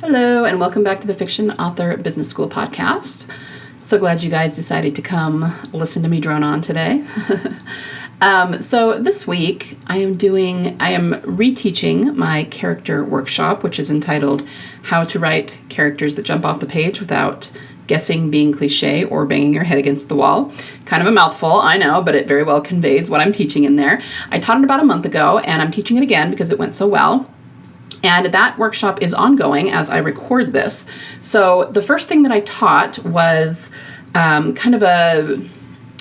Hello, and welcome back to the Fiction Author Business School podcast. So glad you guys decided to come listen to me drone on today. So this week I am reteaching my character workshop, which is entitled How to Write Characters That Jump Off the Page Without Guessing, Being Cliche, or Banging Your Head Against the Wall. Kind of a mouthful, I know, but it very well conveys what I'm teaching in there. I taught it about a month ago, and I'm teaching it again because it went so well. And that workshop is ongoing as I record this. So the first thing that I taught was kind of a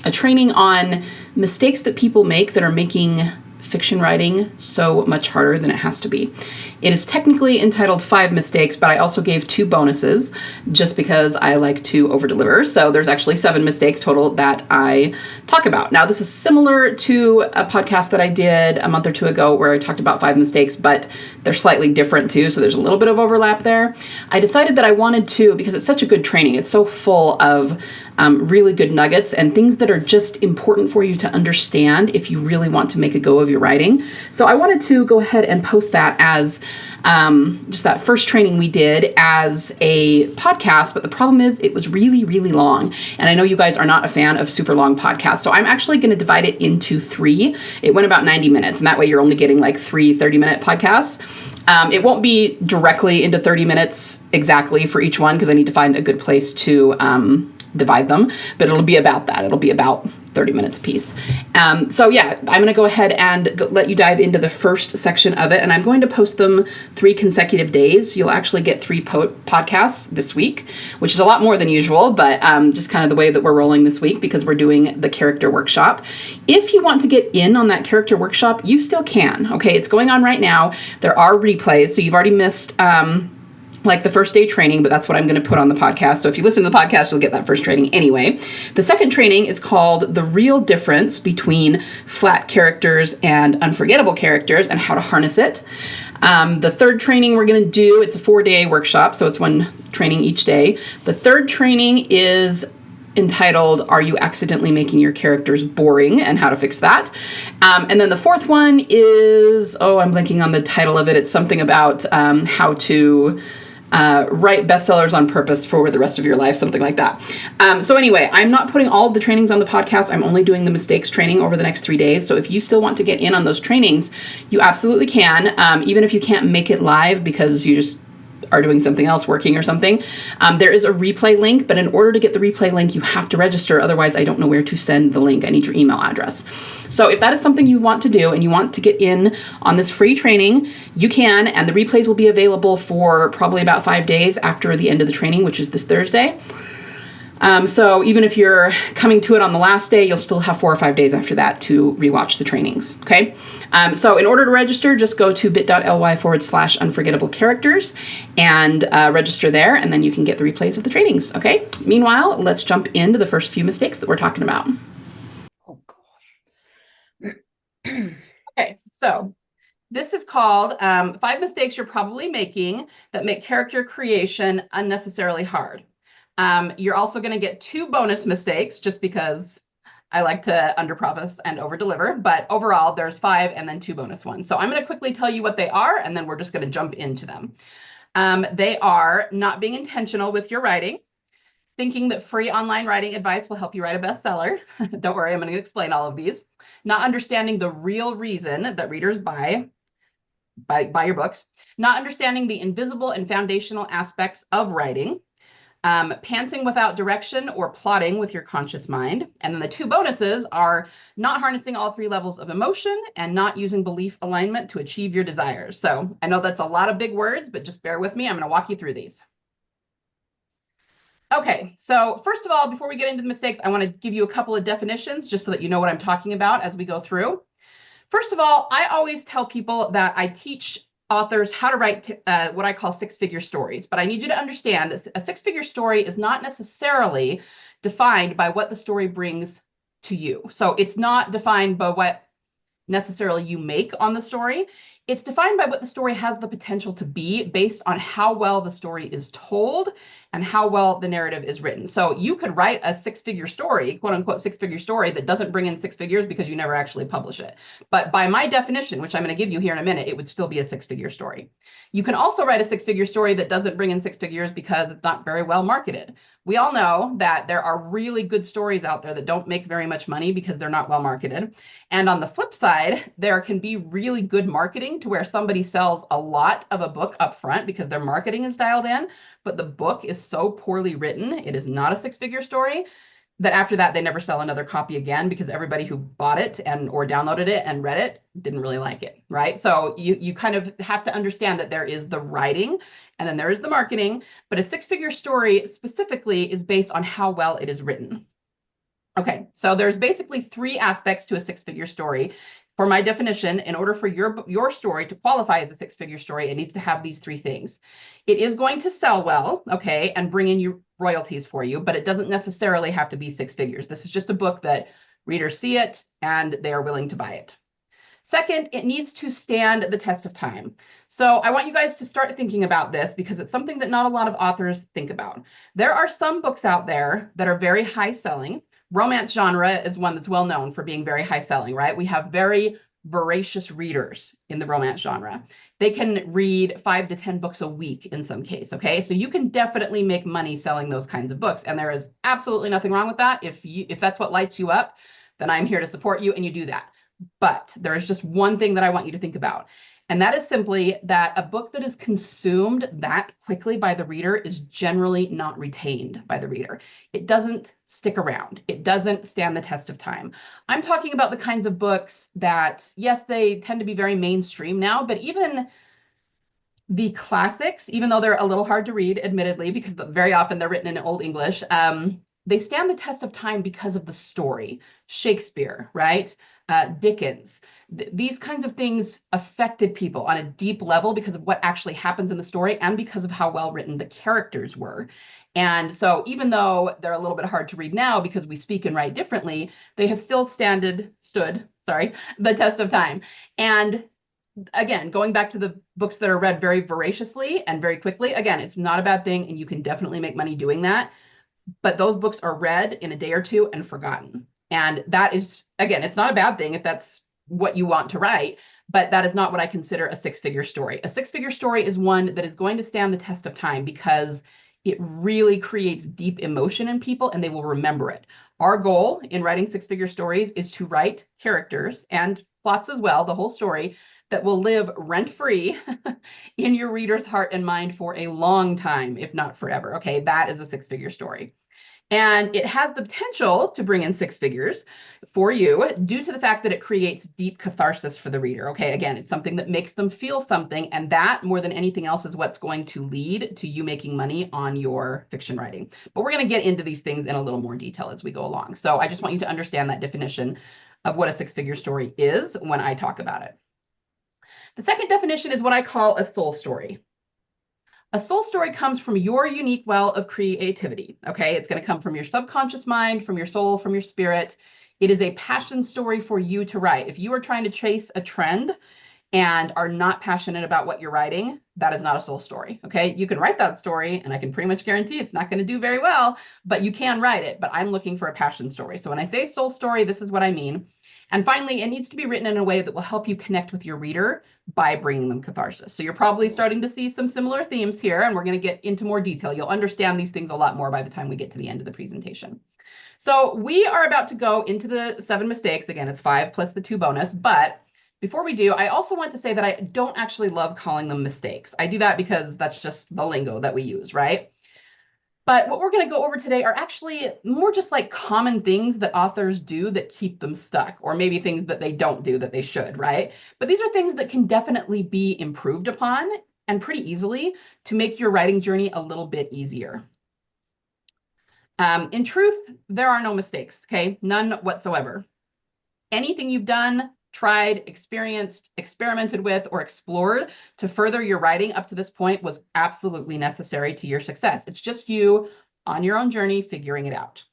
training on mistakes that people make that are making fiction writing so much harder than it has to be. It is technically entitled 5 mistakes, but I also gave 2 bonuses just because I like to overdeliver. So there's actually 7 mistakes total that I talk about. Now, this is similar to a podcast that I did a month or 2 ago where I talked about 5 mistakes, but they're slightly different too. So there's a little bit of overlap there. I decided that I wanted to, because it's such a good training, it's so full of really good nuggets and things that are just important for you to understand if you really want to make a go of your writing. So I wanted to go ahead and post that as just that first training we did as a podcast, but the problem is it was really, really long. And I know you guys are not a fan of super long podcasts, so I'm actually going to divide it into 3. It went about 90 minutes, and that way you're only getting like 3 30-minute podcasts. It won't be directly into 30 minutes exactly for each one because I need to find a good place to divide them, but it'll be about that. It'll be about 30 minutes a piece. So yeah, I'm going to go ahead and let you dive into the first section of it, and I'm going to post them 3 consecutive days. You'll actually get 3 podcasts this week, which is a lot more than usual, but just kind of the way that we're rolling this week because we're doing the character workshop. If you want to get in on that character workshop, you still can. Okay, it's going on right now. There are replays, so you've already missed like the first day training, but that's what I'm going to put on the podcast. So if you listen to the podcast, you'll get that first training anyway. The second training is called The Real Difference Between Flat Characters and Unforgettable Characters and How to Harness It. The third training we're going to do, it's a 4-day workshop, so it's 1 training each day. The third training is entitled, Are You Accidentally Making Your Characters Boring, and How to Fix That. And then the fourth one is, I'm blanking on the title of it. It's something about how to write bestsellers on purpose for the rest of your life, something like that. So anyway, I'm not putting all of the trainings on the podcast. I'm only doing the mistakes training over the next 3 days. So if you still want to get in on those trainings, you absolutely can, even if you can't make it live because you just are doing something else, working or something. There is a replay link, but in order to get the replay link, you have to register. Otherwise, I don't know where to send the link. I need your email address. So if that is something you want to do and you want to get in on this free training, you can, and the replays will be available for probably about 5 days after the end of the training, which is this Thursday. So even if you're coming to it on the last day, you'll still have 4 or 5 days after that to rewatch the trainings, okay? So in order to register, just go to bit.ly/unforgettable characters and register there, and then you can get the replays of the trainings, okay? Meanwhile, let's jump into the first few mistakes that we're talking about. Oh, gosh. Okay, so this is called 5 mistakes you're probably making that make character creation unnecessarily hard. You're also going to get 2 bonus mistakes just because I like to underpromise and overdeliver, but overall there's 5 and then 2 bonus ones. So I'm going to quickly tell you what they are, and then we're just going to jump into them. They are not being intentional with your writing, thinking that free online writing advice will help you write a bestseller. Don't worry, I'm going to explain all of these. Not understanding the real reason that readers buy your books. Not understanding the invisible and foundational aspects of writing. Pantsing without direction or plotting with your conscious mind. And then the 2 bonuses are not harnessing all 3 levels of emotion and not using belief alignment to achieve your desires. So I know that's a lot of big words, but just bear with me. I'm going to walk you through these. Okay, so first of all, before we get into the mistakes, I want to give you a couple of definitions just so that you know what I'm talking about as we go through. First of all, I always tell people that I teach authors how to write what I call 6-figure stories. But I need you to understand that a 6-figure story is not necessarily defined by what the story brings to you. So it's not defined by what necessarily you make on the story. It's defined by what the story has the potential to be based on how well the story is told and how well the narrative is written. So you could write a six-figure story, quote unquote, six-figure story that doesn't bring in six figures because you never actually publish it. But by my definition, which I'm going to give you here in a minute, it would still be a six-figure story. You can also write a six-figure story that doesn't bring in six figures because it's not very well marketed. We all know that there are really good stories out there that don't make very much money because they're not well marketed. And on the flip side, there can be really good marketing to where somebody sells a lot of a book up front because their marketing is dialed in, but the book is so poorly written, it is not a six-figure story, that after that they never sell another copy again because everybody who bought it and or downloaded it and read it didn't really like it, right? So you kind of have to understand that there is the writing and then there is the marketing, but a six-figure story specifically is based on how well it is written. Okay, so there's basically three aspects to a six-figure story. For my definition, in order for your story to qualify as a six-figure story, it needs to have these three things. It is going to sell well, okay, and bring in your royalties for you, but it doesn't necessarily have to be six figures. This is just a book that readers see it and they are willing to buy it. Second, it needs to stand the test of time. So I want you guys to start thinking about this because it's something that not a lot of authors think about. There are some books out there that are very high selling. Romance genre is one that's well known for being very high selling, right? We have very voracious readers in the romance genre. They can read 5 to 10 books a week in some case, okay? So you can definitely make money selling those kinds of books, and there is absolutely nothing wrong with that. If that's what lights you up, then I'm here to support you and you do that. But there is just one thing that I want you to think about. And that is simply that a book that is consumed that quickly by the reader is generally not retained by the reader. It doesn't stick around. It doesn't stand the test of time. I'm talking about the kinds of books that, yes, they tend to be very mainstream now, but even the classics, even though they're a little hard to read, admittedly, because very often they're written in Old English, they stand the test of time because of the story. Shakespeare, right? Dickens. These kinds of things affected people on a deep level because of what actually happens in the story and because of how well written the characters were. And so even though they're a little bit hard to read now because we speak and write differently, they have still stood the test of time. And again, going back to the books that are read very voraciously and very quickly, again, it's not a bad thing and you can definitely make money doing that. But those books are read in a day or two and forgotten. And that is, again, it's not a bad thing if that's what you want to write, but that is not what I consider a six-figure story. A six-figure story is one that is going to stand the test of time because it really creates deep emotion in people and they will remember it. Our goal in writing six-figure stories is to write characters and plots as well, the whole story, that will live rent-free in your reader's heart and mind for a long time, if not forever. Okay, that is a six-figure story. And it has the potential to bring in six figures for you due to the fact that it creates deep catharsis for the reader. Okay, again, it's something that makes them feel something, and that more than anything else is what's going to lead to you making money on your fiction writing. But we're going to get into these things in a little more detail as we go along. So I just want you to understand that definition of what a six-figure story is when I talk about it. The second definition is what I call a soul story. A soul story comes from your unique well of creativity, okay? It's going to come from your subconscious mind, from your soul, from your spirit. It is a passion story for you to write. If you are trying to chase a trend and are not passionate about what you're writing, that is not a soul story, okay? You can write that story, and I can pretty much guarantee it's not going to do very well, but you can write it. But I'm looking for a passion story. So when I say soul story, this is what I mean. And finally, it needs to be written in a way that will help you connect with your reader by bringing them catharsis. So you're probably starting to see some similar themes here, and we're going to get into more detail. You'll understand these things a lot more by the time we get to the end of the presentation. So we are about to go into the 7 mistakes. Again, it's 5 plus the 2 bonus. But before we do, I also want to say that I don't actually love calling them mistakes. I do that because that's just the lingo that we use, right? But what we're going to go over today are actually more just like common things that authors do that keep them stuck, or maybe things that they don't do that they should, right? But these are things that can definitely be improved upon and pretty easily to make your writing journey a little bit easier. In truth, there are no mistakes, okay? None whatsoever. Anything you've done, tried, experienced, experimented with, or explored to further your writing up to this point was absolutely necessary to your success. It's just you on your own journey figuring it out.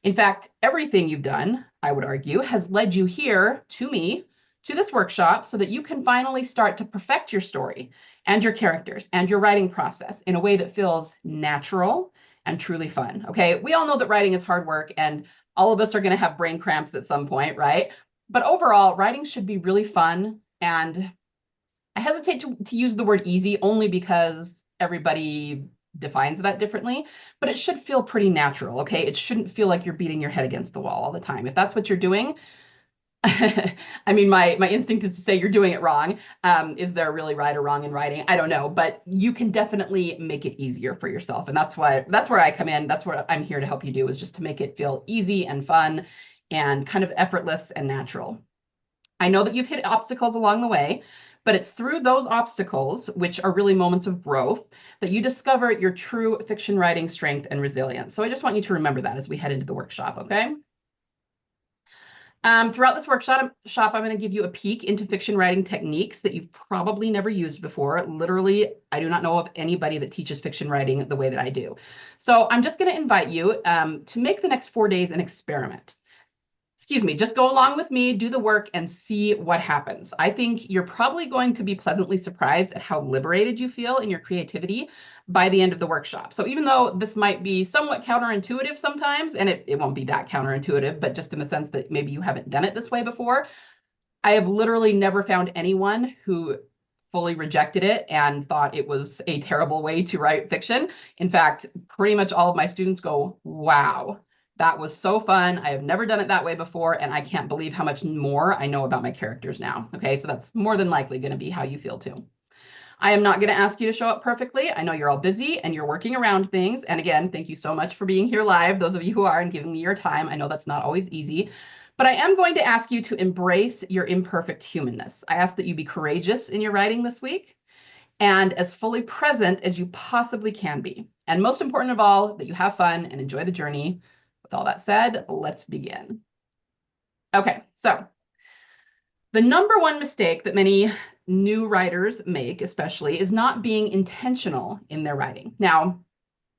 In fact, everything you've done, I would argue, has led you here to me to this workshop so that you can finally start to perfect your story and your characters and your writing process in a way that feels natural and truly fun. Okay. We all know that writing is hard work and all of us are going to have brain cramps at some point, right? But overall, writing should be really fun. And I hesitate to use the word easy only because everybody defines that differently, but it should feel pretty natural. Okay. It shouldn't feel like you're beating your head against the wall all the time. If that's what you're doing, I mean, my instinct is to say you're doing it wrong. Is there really right or wrong in writing? I don't know, but you can definitely make it easier for yourself. And that's where I come in. That's what I'm here to help you do, is just to make it feel easy and fun and kind of effortless and natural. I know that you've hit obstacles along the way, but it's through those obstacles, which are really moments of growth, that you discover your true fiction writing strength and resilience. So I just want you to remember that as we head into the workshop, okay? Throughout this workshop, I'm going to give you a peek into fiction writing techniques that you've probably never used before. Literally, I do not know of anybody that teaches fiction writing the way that I do. So I'm just going to invite you to make the next 4 days an experiment. Excuse me, just go along with me, do the work, and see what happens. I think you're probably going to be pleasantly surprised at how liberated you feel in your creativity by the end of the workshop. So even though this might be somewhat counterintuitive sometimes, and it won't be that counterintuitive, but just in the sense that maybe you haven't done it this way before, I have literally never found anyone who fully rejected it and thought it was a terrible way to write fiction. In fact, pretty much all of my students go, wow, that was so fun. I have never done it that way before, and I can't believe how much more I know about my characters now. Okay, so that's more than likely going to be how you feel too. I am not going to ask you to show up perfectly. I know you're all busy and you're working around things. And again, thank you so much for being here live, those of you who are, and giving me your time. I know that's not always easy, but I am going to ask you to embrace your imperfect humanness. I ask that you be courageous in your writing this week and as fully present as you possibly can be. And most important of all, that you have fun and enjoy the journey. With all that said, let's begin. Okay, so the number one mistake that many new writers make, especially, is not being intentional in their writing. Now,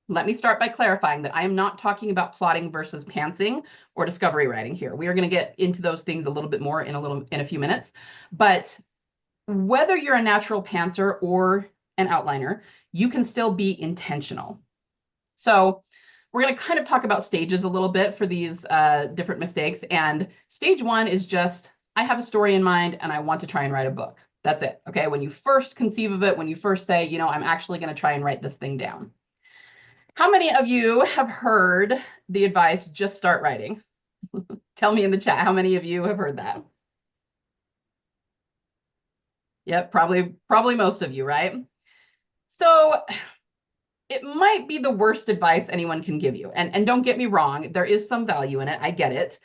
let me start by clarifying that I am not talking about plotting versus pantsing or discovery writing here. We are going to get into those things a little bit more in a few minutes. But whether you're a natural pantser or an outliner, you can still be intentional. So we're going to kind of talk about stages a little bit for these different mistakes. And stage one is just, I have a story in mind and I want to try and write a book. That's it. Okay. When you first conceive of it, when you first say, you know, I'm actually going to try and write this thing down. How many of you have heard the advice, just start writing? Tell me in the chat, how many of you have heard that? Yep, probably most of you, right? So it might be the worst advice anyone can give you. And don't get me wrong, there is some value in it. I get it.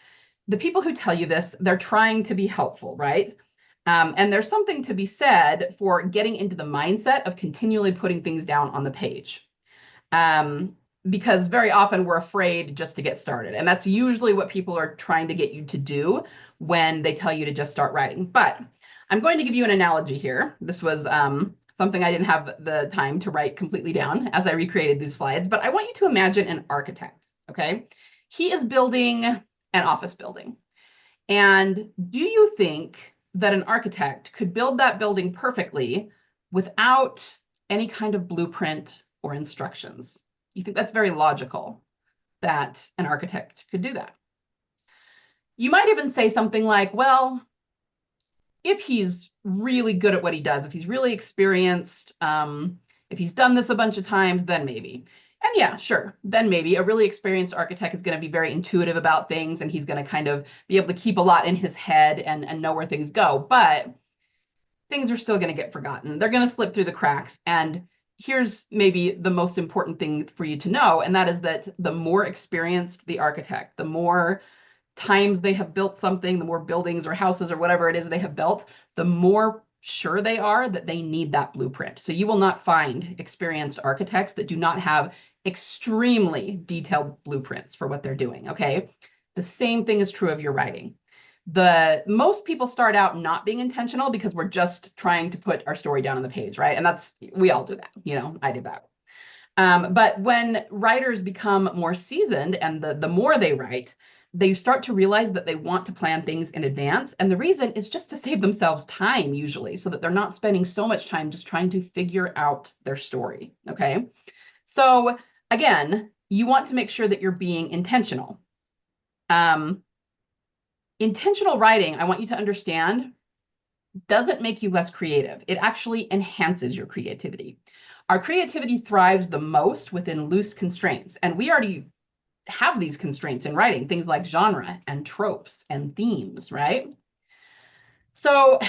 The people who tell you this, they're trying to be helpful, right? And there's something to be said for getting into the mindset of continually putting things down on the page. Because very often we're afraid just to get started. And that's usually what people are trying to get you to do when they tell you to just start writing. But I'm going to give you an analogy here. This was something I didn't have the time to write completely down as I recreated these slides, but I want you to imagine an architect, okay? He is building an office building. And do you think that an architect could build that building perfectly without any kind of blueprint or instructions? You think that's very logical that an architect could do that? You might even say something like, well, if he's really good at what he does, if he's really experienced, if he's done this a bunch of times, then maybe. And yeah, sure, then maybe a really experienced architect is going to be very intuitive about things, and he's going to kind of be able to keep a lot in his head and know where things go. But things are still going to get forgotten. They're going to slip through the cracks. And here's maybe the most important thing for you to know, and that is that the more experienced the architect, the more times they have built something, the more buildings or houses or whatever it is they have built, the more sure they are that they need that blueprint. So you will not find experienced architects that do not have extremely detailed blueprints for what they're doing, okay? The same thing is true of your writing. Most people start out not being intentional because we're just trying to put our story down on the page, right? And we all do that, you know, I did that. But when writers become more seasoned and the more they write, they start to realize that they want to plan things in advance. And the reason is just to save themselves time, usually, so that they're not spending so much time just trying to figure out their story. Okay. So again, you want to make sure that you're being intentional. Intentional writing, I want you to understand, doesn't make you less creative. It actually enhances your creativity. Our creativity thrives the most within loose constraints. And we already have these constraints in writing, things like genre and tropes and themes, right? So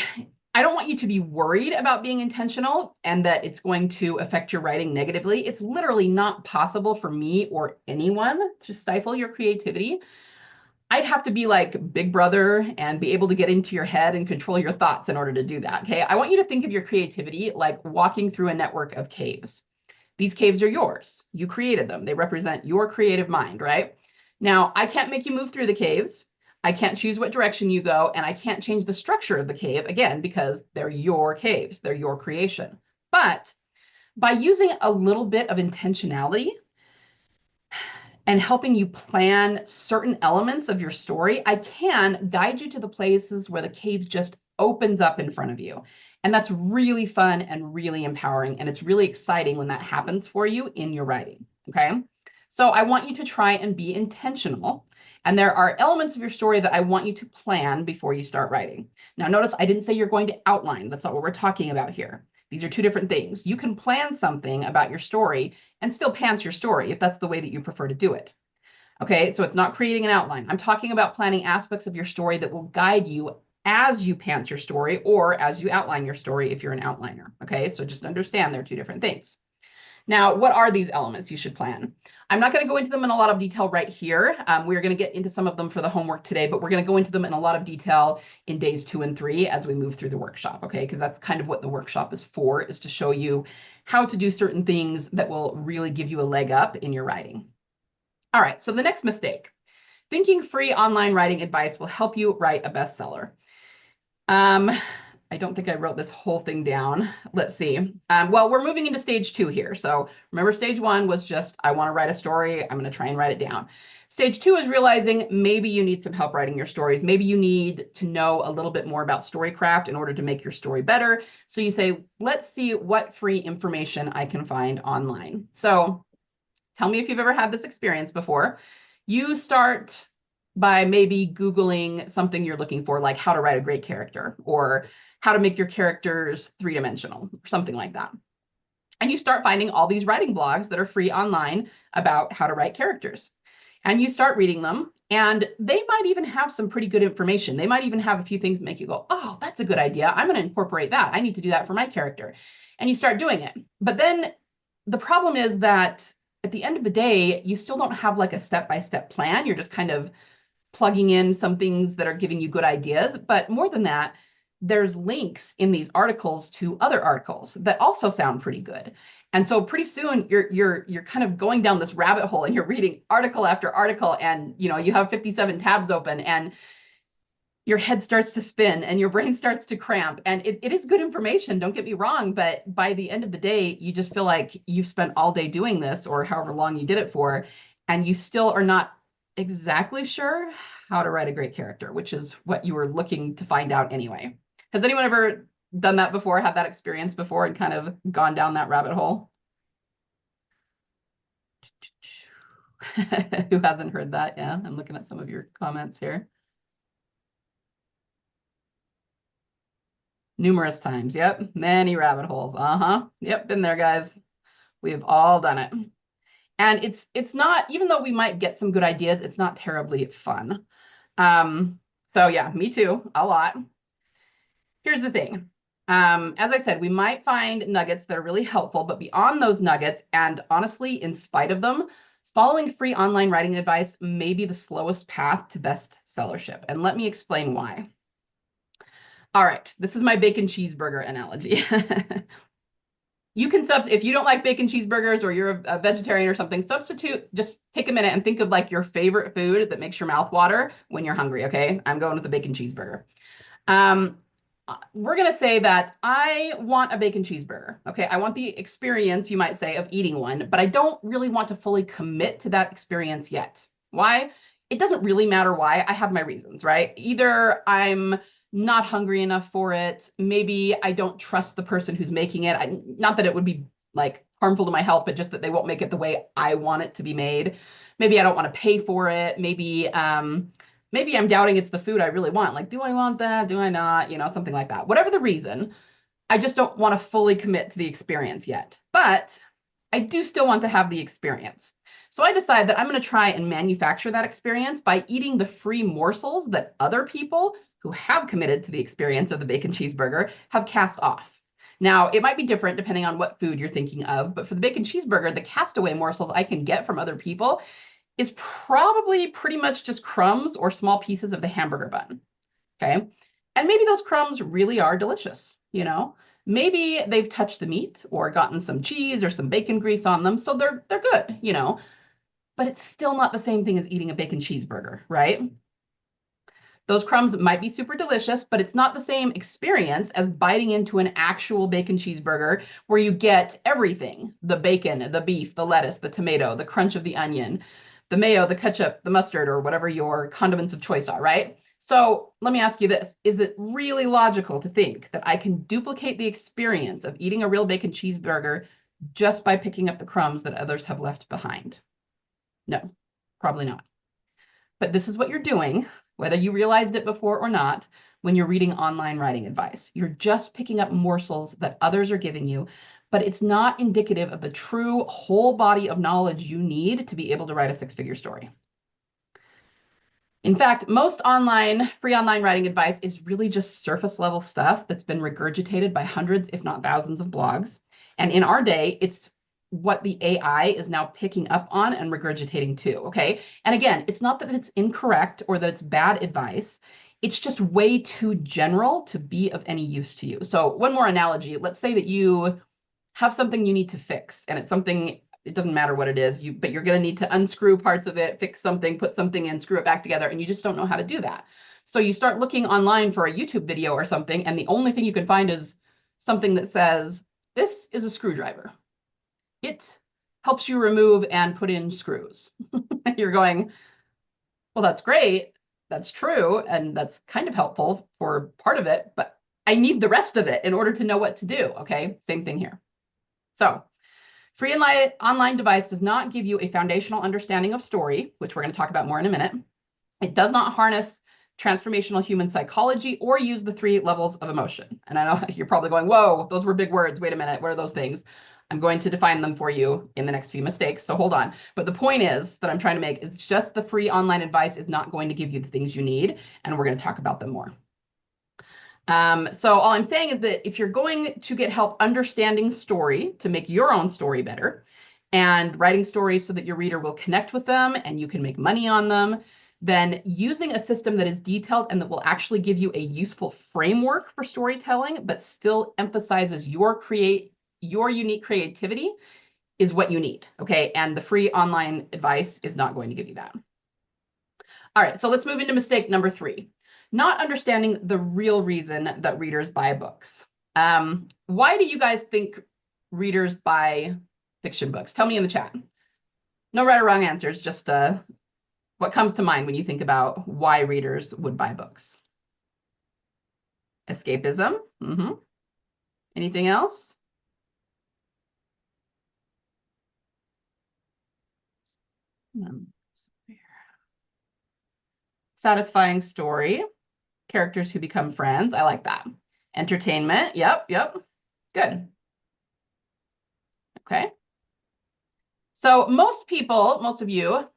I don't want you to be worried about being intentional and that it's going to affect your writing negatively. It's literally not possible for me or anyone to stifle your creativity. I'd have to be like Big Brother and be able to get into your head and control your thoughts in order to do that. Okay. I want you to think of your creativity like walking through a network of caves. These caves are yours. You created them. They represent your creative mind, right? Now, I can't make you move through the caves. I can't choose what direction you go, and I can't change the structure of the cave, again, because they're your caves. They're your creation. But by using a little bit of intentionality and helping you plan certain elements of your story, I can guide you to the places where the cave just opens up in front of you. And that's really fun and really empowering. And it's really exciting when that happens for you in your writing. Okay. So I want you to try and be intentional. And there are elements of your story that I want you to plan before you start writing. Now, notice I didn't say you're going to outline. That's not what we're talking about here. These are two different things. You can plan something about your story and still pants your story if that's the way that you prefer to do it. Okay, so it's not creating an outline. I'm talking about planning aspects of your story that will guide you as you pants your story or as you outline your story if you're an outliner. Okay, so just understand they're two different things. Now, what are these elements you should plan? I'm not going to go into them in a lot of detail right here. We're going to get into some of them for the homework today, but we're going to go into them in a lot of detail in days 2 and 3 as we move through the workshop, okay? Because that's kind of what the workshop is for, is to show you how to do certain things that will really give you a leg up in your writing. All right, so the next mistake. Thinking free online writing advice will help you write a bestseller. I don't think I wrote this whole thing down. Let's see. Well, we're moving into stage 2 here. So remember, stage 1 was just, I want to write a story. I'm going to try and write it down. Stage 2 is realizing maybe you need some help writing your stories. Maybe you need to know a little bit more about storycraft in order to make your story better. So you say, let's see what free information I can find online. So tell me if you've ever had this experience before. You start by maybe Googling something you're looking for, like how to write a great character or how to make your characters 3-dimensional or something like that. And you start finding all these writing blogs that are free online about how to write characters. And you start reading them, and they might even have some pretty good information. They might even have a few things that make you go, oh, that's a good idea. I'm going to incorporate that. I need to do that for my character. And you start doing it. But then the problem is that at the end of the day, you still don't have like a step-by-step plan. You're just kind of plugging in some things that are giving you good ideas. But more than that, there's links in these articles to other articles that also sound pretty good. And so pretty soon you're kind of going down this rabbit hole and you're reading article after article, and you have 57 tabs open and your head starts to spin and your brain starts to cramp. And it is good information, don't get me wrong, but by the end of the day, you just feel like you've spent all day doing this or however long you did it for, and you still are not exactly sure how to write a great character, which is what you were looking to find out anyway. Has anyone ever done that before, had that experience before and kind of gone down that rabbit hole? Who hasn't heard that? Yeah, I'm looking at some of your comments here. Numerous times. Yep. Many rabbit holes. Yep. Been there, guys. We've all done it. And it's not, even though we might get some good ideas, it's not terribly fun. So yeah, me too, a lot. Here's the thing. As I said, we might find nuggets that are really helpful, but beyond those nuggets, and honestly, in spite of them, following free online writing advice may be the slowest path to bestsellership. And let me explain why. All right, this is my bacon cheeseburger analogy. You can if you don't like bacon cheeseburgers or you're a vegetarian or something, substitute, just take a minute and think of like your favorite food that makes your mouth water when you're hungry, okay? I'm going with the bacon cheeseburger. We're going to say that I want a bacon cheeseburger, okay? I want the experience, you might say, of eating one, but I don't really want to fully commit to that experience yet. Why? it doesn't really matter why. I have my reasons, right? Either I'm not hungry enough for it. Maybe I don't trust the person who's making it. Not that it would be like harmful to my health, but just that they won't make it the way I want it to be made. Maybe I don't want to pay for it. Maybe I'm doubting it's the food I really want. Like, do I want that? Do I not? Something like that. Whatever the reason, I just don't want to fully commit to the experience yet. But I do still want to have the experience. So I decide that I'm going to try and manufacture that experience by eating the free morsels that other people who have committed to the experience of the bacon cheeseburger have cast off. Now, it might be different depending on what food you're thinking of, but for the bacon cheeseburger, the castaway morsels I can get from other people is probably pretty much just crumbs or small pieces of the hamburger bun. Okay. And maybe those crumbs really are delicious, Maybe they've touched the meat or gotten some cheese or some bacon grease on them, so they're good, But it's still not the same thing as eating a bacon cheeseburger, right? Those crumbs might be super delicious, but it's not the same experience as biting into an actual bacon cheeseburger where you get everything: the bacon, the beef, the lettuce, the tomato, the crunch of the onion, the mayo, the ketchup, the mustard, or whatever your condiments of choice are, right? So let me ask you this. Is it really logical to think that I can duplicate the experience of eating a real bacon cheeseburger just by picking up the crumbs that others have left behind? No, probably not. But this is what you're doing, whether you realized it before or not, when you're reading online writing advice. You're just picking up morsels that others are giving you, but it's not indicative of the true whole body of knowledge you need to be able to write a six-figure story. In fact, most free online writing advice is really just surface level stuff that's been regurgitated by hundreds, if not thousands, of blogs. And in our day, it's what the AI is now picking up on and regurgitating too, okay? And again, it's not that it's incorrect or that it's bad advice. It's just way too general to be of any use to you. So one more analogy. Let's say that you have something you need to fix, and it's something, it doesn't matter what it is, but you're going to need to unscrew parts of it, fix something, put something in, screw it back together, and you just don't know how to do that. So you start looking online for a YouTube video or something, and the only thing you can find is something that says, this is a screwdriver. It helps you remove and put in screws. You're going, well, that's great. That's true. And that's kind of helpful for part of it, but I need the rest of it in order to know what to do. Okay. Same thing here. So free online device does not give you a foundational understanding of story, which we're going to talk about more in a minute. It does not harness transformational human psychology or use the 3 levels of emotion. And I know you're probably going, whoa, those were big words. Wait a minute. What are those things? I'm going to define them for you in the next few mistakes, so hold on. But the point is that I'm trying to make is just the free online advice is not going to give you the things you need, and we're going to talk about them more. So all I'm saying is that if you're going to get help understanding story to make your own story better and writing stories so that your reader will connect with them and you can make money on them, then using a system that is detailed and that will actually give you a useful framework for storytelling, but still emphasizes your unique creativity is what you need, okay? And the free online advice is not going to give you that. All right, so let's move into mistake number 3. Not understanding the real reason that readers buy books. Why do you guys think readers buy fiction books? Tell me in the chat. No right or wrong answers, just what comes to mind when you think about why readers would buy books? Escapism? Mm-hmm. Anything else? Satisfying story. Characters who become friends. I like that. Entertainment. Yep. Good. Okay. So most of you,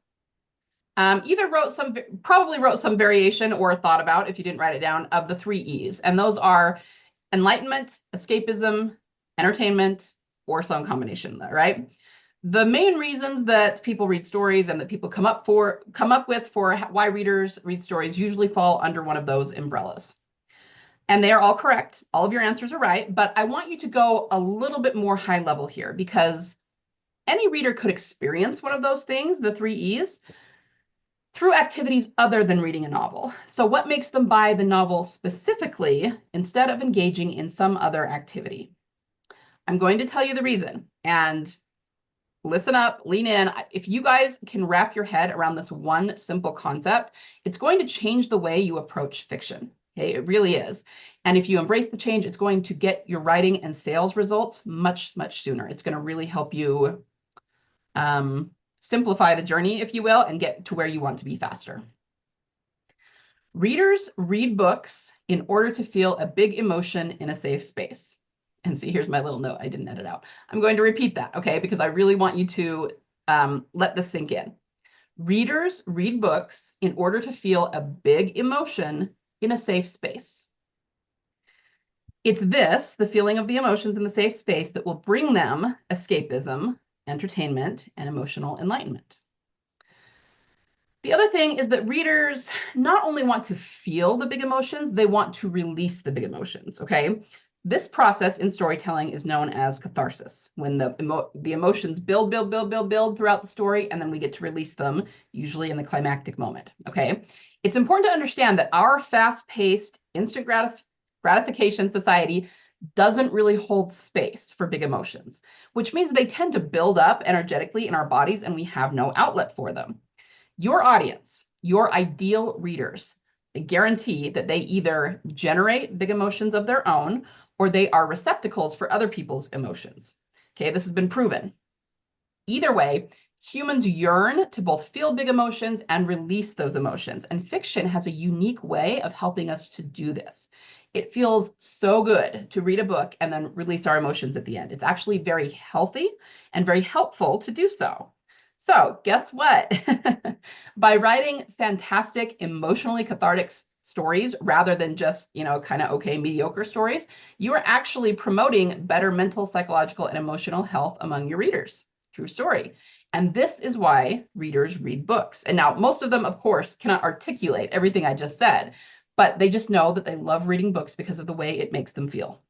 either probably wrote some variation or thought about, if you didn't write it down, of the 3 E's. And those are enlightenment, escapism, entertainment, or some combination, right? The main reasons that people read stories and that people come up with for why readers read stories usually fall under one of those umbrellas. And they are all correct. All of your answers are right, but I want you to go a little bit more high level here because any reader could experience one of those things, the 3 E's, through activities other than reading a novel. So what makes them buy the novel specifically instead of engaging in some other activity? I'm going to tell you the reason, and listen up, lean in. If you guys can wrap your head around this one simple concept, it's going to change the way you approach fiction. Okay, it really is. And if you embrace the change, it's going to get your writing and sales results much, much sooner. It's going to really help you simplify the journey, if you will, and get to where you want to be faster. Readers read books in order to feel a big emotion in a safe space. And see, here's my little note I didn't edit out. I'm going to repeat that, okay, because I really want you to let this sink in. Readers read books in order to feel a big emotion in a safe space. It's this, the feeling of the emotions in the safe space, that will bring them escapism, entertainment, and emotional enlightenment. The other thing is that readers not only want to feel the big emotions, they want to release the big emotions, okay? This process in storytelling is known as catharsis, when the emotions build throughout the story, and then we get to release them, usually in the climactic moment, okay? It's important to understand that our fast-paced, instant gratification society doesn't really hold space for big emotions, which means they tend to build up energetically in our bodies, and we have no outlet for them. Your audience, your ideal readers, I guarantee that they either generate big emotions of their own or they are receptacles for other people's emotions. Okay, this has been proven. Either way, humans yearn to both feel big emotions and release those emotions, and fiction has a unique way of helping us to do this. It feels so good to read a book and then release our emotions at the end. It's actually very healthy and very helpful to do so. So guess what? By writing fantastic, emotionally cathartic stories rather than just, kind of okay, mediocre stories, you are actually promoting better mental, psychological, and emotional health among your readers. True story. And this is why readers read books. And now most of them, of course, cannot articulate everything I just said, but they just know that they love reading books because of the way it makes them feel.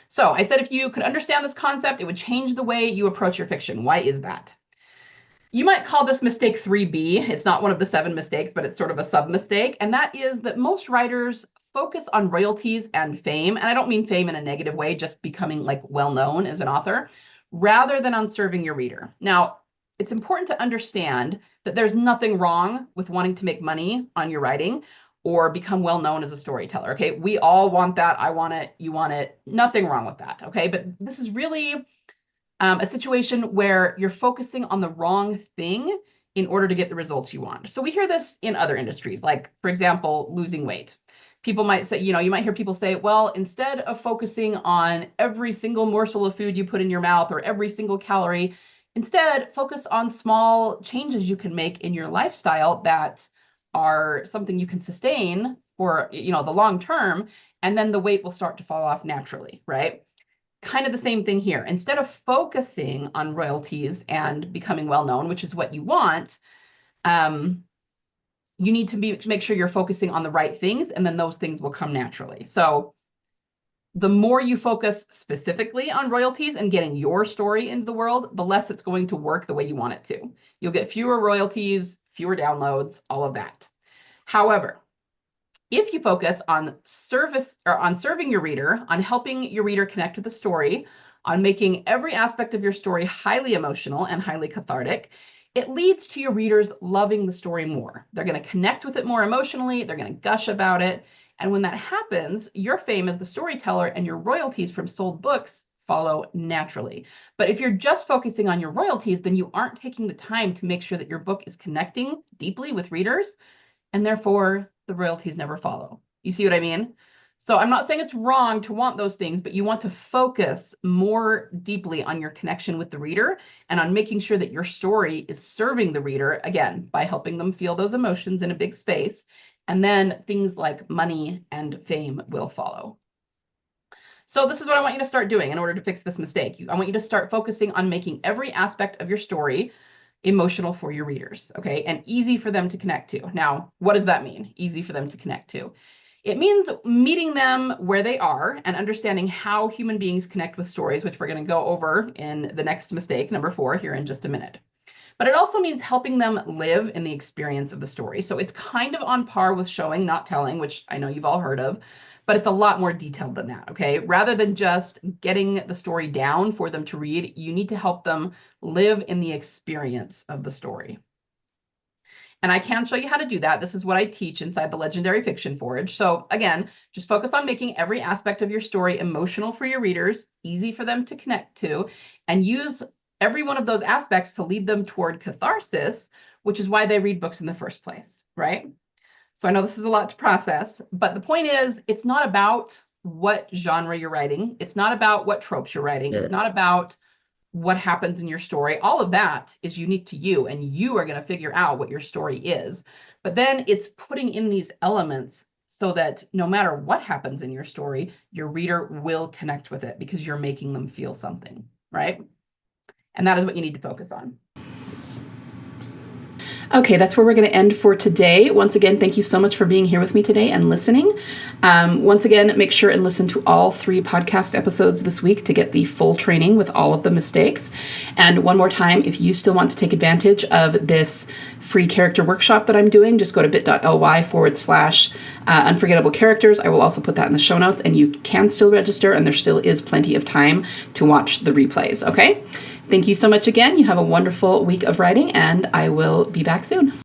So I said if you could understand this concept, it would change the way you approach your fiction. Why is that? You might call this mistake 3B. It's not one of the 7 mistakes, but it's sort of a sub-mistake. And that is that most writers focus on royalties and fame. And I don't mean fame in a negative way, just becoming like well-known as an author, rather than on serving your reader. Now, it's important to understand that there's nothing wrong with wanting to make money on your writing or become well-known as a storyteller, okay? We all want that. I want it. You want it. Nothing wrong with that, okay? But this is really a situation where you're focusing on the wrong thing in order to get the results you want. So we hear this in other industries, like, for example, losing weight. People might say, you might hear people say, well, instead of focusing on every single morsel of food you put in your mouth or every single calorie, instead focus on small changes you can make in your lifestyle that are something you can sustain for, the long term, and then the weight will start to fall off naturally, right? Kind of the same thing here. Instead of focusing on royalties and becoming well-known, which is what you want, you need to make sure you're focusing on the right things, and then those things will come naturally. So the more you focus specifically on royalties and getting your story into the world, the less it's going to work the way you want it to. You'll get fewer royalties, fewer downloads, all of that. However, if you focus on serving your reader, on helping your reader connect with the story, on making every aspect of your story highly emotional and highly cathartic, it leads to your readers loving the story more. They're going to connect with it more emotionally. They're going to gush about it. And when that happens, your fame as the storyteller and your royalties from sold books follow naturally. But if you're just focusing on your royalties, then you aren't taking the time to make sure that your book is connecting deeply with readers, and therefore the royalties never follow. You see what I mean? So I'm not saying it's wrong to want those things, but you want to focus more deeply on your connection with the reader and on making sure that your story is serving the reader, again, by helping them feel those emotions in a big space. And then things like money and fame will follow. So this is what I want you to start doing in order to fix this mistake. I want you to start focusing on making every aspect of your story emotional for your readers, okay? And easy for them to connect to. Now, what does that mean? Easy for them to connect to. It means meeting them where they are and understanding how human beings connect with stories, which we're going to go over in the next mistake, number 4, here in just a minute. But it also means helping them live in the experience of the story. So it's kind of on par with showing, not telling, which I know you've all heard of. but it's a lot more detailed than that, okay? Rather than just getting the story down for them to read, you need to help them live in the experience of the story. And I can show you how to do that. This is what I teach inside the Legendary Fiction Forge. So again, just focus on making every aspect of your story emotional for your readers, easy for them to connect to, and use every one of those aspects to lead them toward catharsis, which is why they read books in the first place, right? So I know this is a lot to process, but the point is, it's not about what genre you're writing. It's not about what tropes you're writing. It's not about what happens in your story. All of that is unique to you, and you are going to figure out what your story is. But then it's putting in these elements so that no matter what happens in your story, your reader will connect with it because you're making them feel something, right? And that is what you need to focus on. Okay, that's where we're going to end for today. Once again, thank you so much for being here with me today and listening. Once again, make sure and listen to all 3 podcast episodes this week to get the full training with all of the mistakes. And one more time, if you still want to take advantage of this free character workshop that I'm doing, just go to bit.ly/unforgettable characters. I will also put that in the show notes, and you can still register, and there still is plenty of time to watch the replays, okay? Thank you so much again. You have a wonderful week of writing, and I will be back soon.